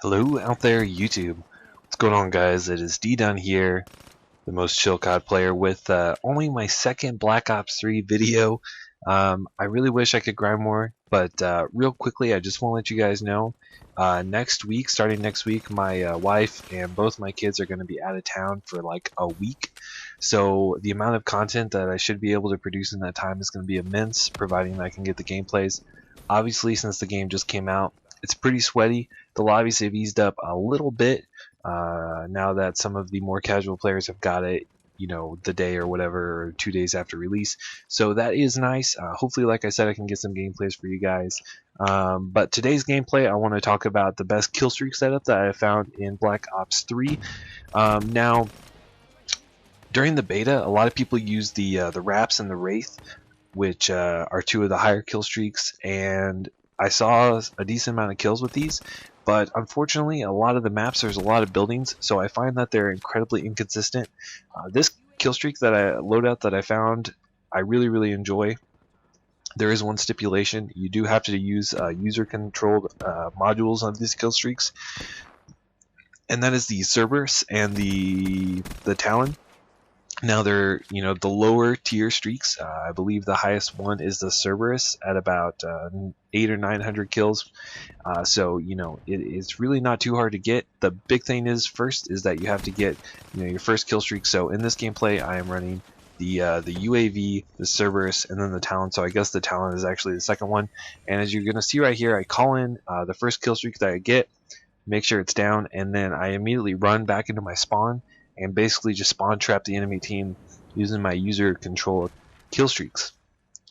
Hello out there, YouTube. What's going on, guys? It is D down here, the most chill COD player, with only my second Black Ops 3 video. I really wish I could grind more, but real quickly, I just want to let you guys know, starting next week, my wife and both my kids are going to be out of town for like a week. So the amount of content that I should be able to produce in that time is going to be immense, providing I can get the gameplays. Obviously, since the game just came out, it's pretty sweaty. The lobbies have eased up a little bit now that some of the more casual players have got it, the day or whatever, or 2 days after release. So that is nice. Hopefully, like I said, I can get some gameplays for you guys. But today's gameplay, I want to talk about the best killstreak setup that I found in Black Ops 3. Now, during the beta, a lot of people use the Wraps and the Wraith, which are two of the higher kill streaks, and I saw a decent amount of kills with these, but unfortunately a lot of the maps there's a lot of buildings, so I find that they're incredibly inconsistent. This kill streak loadout that I found, I really enjoy. There is one stipulation: you do have to use user controlled modules on these kill streaks, and that is the Cerberus and the Talon. Now they're, the lower tier streaks. I believe the highest one is the Cerberus at about 800 or 900 kills. So it's really not too hard to get. The big thing is first is that you have to get your first kill streak. So in this gameplay, I am running the UAV, the Cerberus, and then the Talon. So I guess the Talon is actually the second one. And as you're gonna see right here, I call in the first kill streak that I get, make sure it's down, and then I immediately run back into my spawn and basically just spawn trap the enemy team using my user control kill streaks.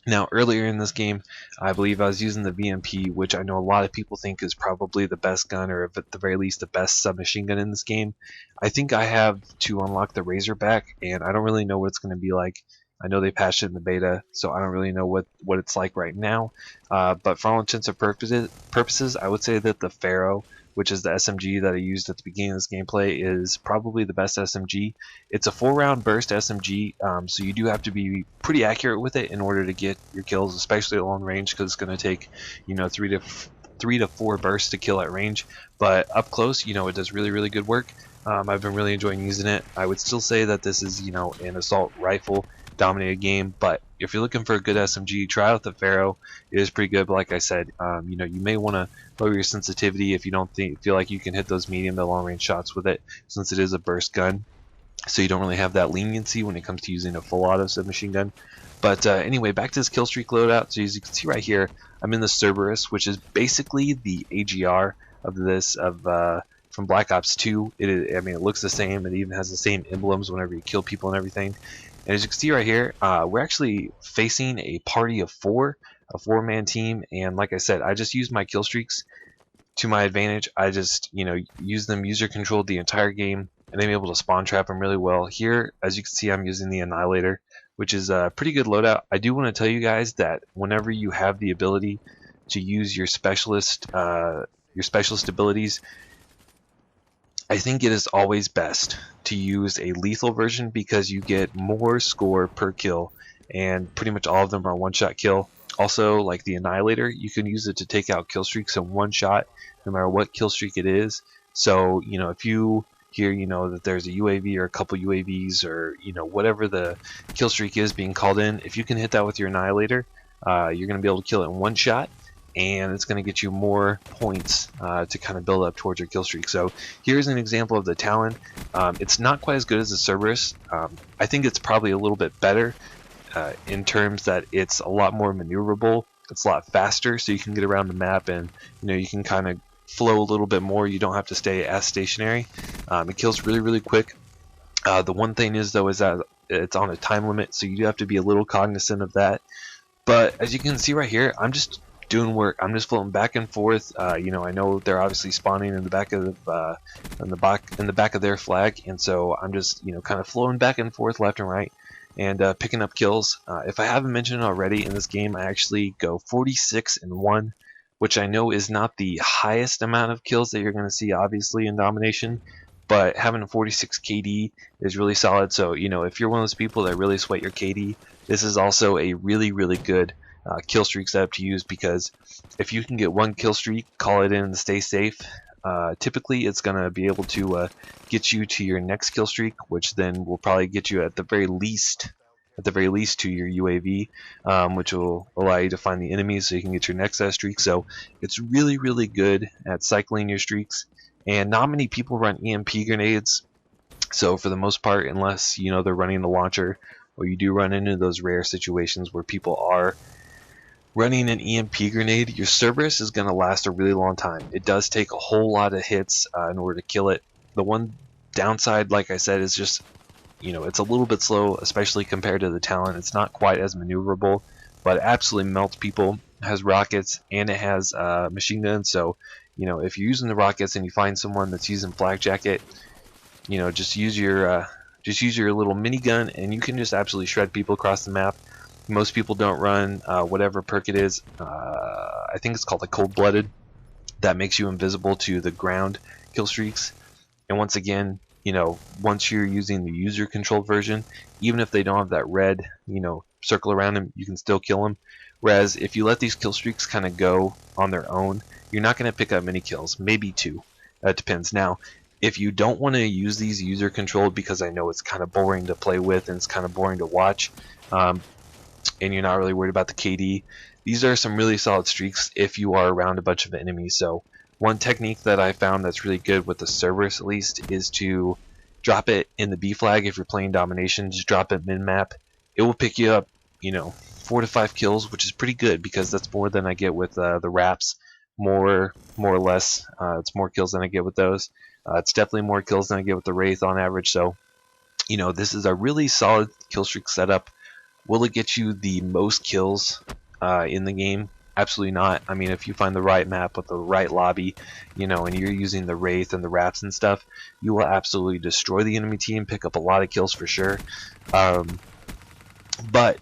Now earlier in this game, I believe I was using the VMP, which I know a lot of people think is probably the best gun, or at the very least the best submachine gun in this game. I think I have to unlock the Razorback, and I don't really know what it's going to be like. I know they patched it in the beta, so I don't really know what it's like right now. But for all intents and purposes, I would say that the Pharaoh, which is the SMG that I used at the beginning of this gameplay, is probably the best SMG. It's a 4-round burst SMG, so you do have to be pretty accurate with it in order to get your kills, especially at long range, because it's going to take 3 to 4 bursts to kill at range. But up close, it does really good work. I've been really enjoying using it. I would still say that this is an assault rifle dominated game, but if you're looking for a good SMG, try out the Pharaoh. It is pretty good, but like I said, you may want to lower your sensitivity if you don't feel like you can hit those medium to long range shots with it, since it is a burst gun, so you don't really have that leniency when it comes to using a full auto submachine gun. But anyway, back to this kill streak loadout. So as you can see right here, I'm in the Cerberus, which is basically the AGR of this from Black Ops 2. It looks the same. It even has the same emblems whenever you kill people and everything. And as you can see right here, we're actually facing a party of 4, a 4-man team. And like I said, I just use my kill streaks to my advantage. I just use them user controlled the entire game, and I'm able to spawn trap them really well. Here, as you can see, I'm using the Annihilator, which is a pretty good loadout. I do want to tell you guys that whenever you have the ability to use your specialist abilities, I think it is always best to use a lethal version, because you get more score per kill, and pretty much all of them are one-shot kill. Also, like the Annihilator, you can use it to take out kill streaks in one shot, no matter what kill streak it is. So, if you hear, that there's a UAV or a couple UAVs, or, whatever the kill streak is being called in, if you can hit that with your Annihilator, you're going to be able to kill it in one shot, and it's going to get you more points to kind of build up towards your kill streak. So here's an example of the Talon. It's not quite as good as the Cerberus. I think it's probably a little bit better in terms that it's a lot more maneuverable. It's a lot faster, so you can get around the map, and you can kind of flow a little bit more. You don't have to stay as stationary. It kills really quick. The one thing is though is that it's on a time limit, so you do have to be a little cognizant of that. But as you can see right here, I'm just doing work. I'm just floating back and forth. I know they're obviously spawning in the back of in the back of their flag, and so I'm just kind of flowing back and forth left and right, and picking up kills. If I haven't mentioned it already, in this game I actually go 46-1, which I know is not the highest amount of kills that you're going to see obviously in domination, but having a 46 KD is really solid. So if you're one of those people that really sweat your KD, this is also a really good kill streak setup to use, because if you can get one kill streak, call it in and stay safe, typically it's going to be able to get you to your next kill streak, which then will probably get you at the very least to your UAV, which will allow you to find the enemies so you can get your next streak. So it's really good at cycling your streaks, and not many people run EMP grenades. So for the most part, unless they're running the launcher, or you do run into those rare situations where people are running an EMP grenade, your Cerberus is going to last a really long time. It does take a whole lot of hits in order to kill it. The one downside, like I said, is just it's a little bit slow, especially compared to the Talon. It's not quite as maneuverable, but it absolutely melts people. It has rockets and it has machine guns. So if you're using the rockets and you find someone that's using flak jacket, just use your little minigun and you can just absolutely shred people across the map. Most people don't run whatever perk it is. I think it's called the cold-blooded. That makes you invisible to the ground kill streaks. And once again, once you're using the user-controlled version, even if they don't have that red, circle around them, you can still kill them. Whereas if you let these kill streaks kind of go on their own, you're not going to pick up many kills, maybe 2. That depends. Now, if you don't want to use these user-controlled, because I know it's kind of boring to play with and it's kind of boring to watch, and you're not really worried about the KD, these are some really solid streaks if you are around a bunch of enemies. So one technique that I found that's really good with the Cerberus, at least, is to drop it in the B flag. If you're playing domination, just drop it min-map. It will pick you up 4 to 5 kills, which is pretty good because that's more than I get with the wraps. More or less, it's more kills than I get with those. It's definitely more kills than I get with the Wraith on average. So this is a really solid kill streak setup. Will it get you the most kills in the game? Absolutely not. I mean, if you find the right map with the right lobby, and you're using the Wraith and the Wraps and stuff, you will absolutely destroy the enemy team, pick up a lot of kills for sure. But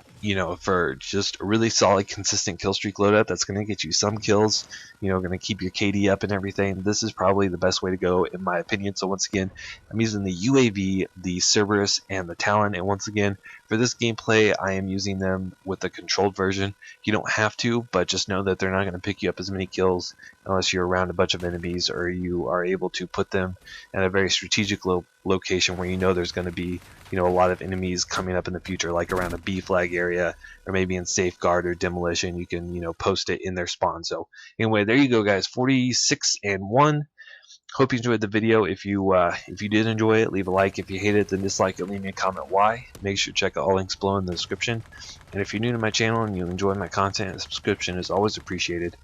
for just a really solid, consistent kill streak loadout that's going to get you some kills, going to keep your KD up and everything, this is probably the best way to go, in my opinion. So once again, I'm using the UAV, the Cerberus, and the Talon. And once again, for this gameplay, I am using them with the controlled version. You don't have to, but just know that they're not going to pick you up as many kills unless you're around a bunch of enemies, or you are able to put them at a very strategic location where there's going to be a lot of enemies coming up in the future, like around a B flag area, or maybe in safeguard or demolition. You can post it in their spawn. So anyway, there you go, guys. 46-1. Hope you enjoyed the video. If you did enjoy it, leave a like. If you hate it, then dislike it. Leave me a comment why. Make sure to check out all links below in the description. And if you're new to my channel and you enjoy my content, a subscription is always appreciated.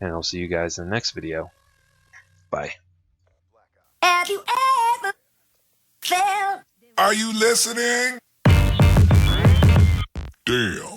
And I'll see you guys in the next video. Bye. Have you ever felt? Are you listening? Damn.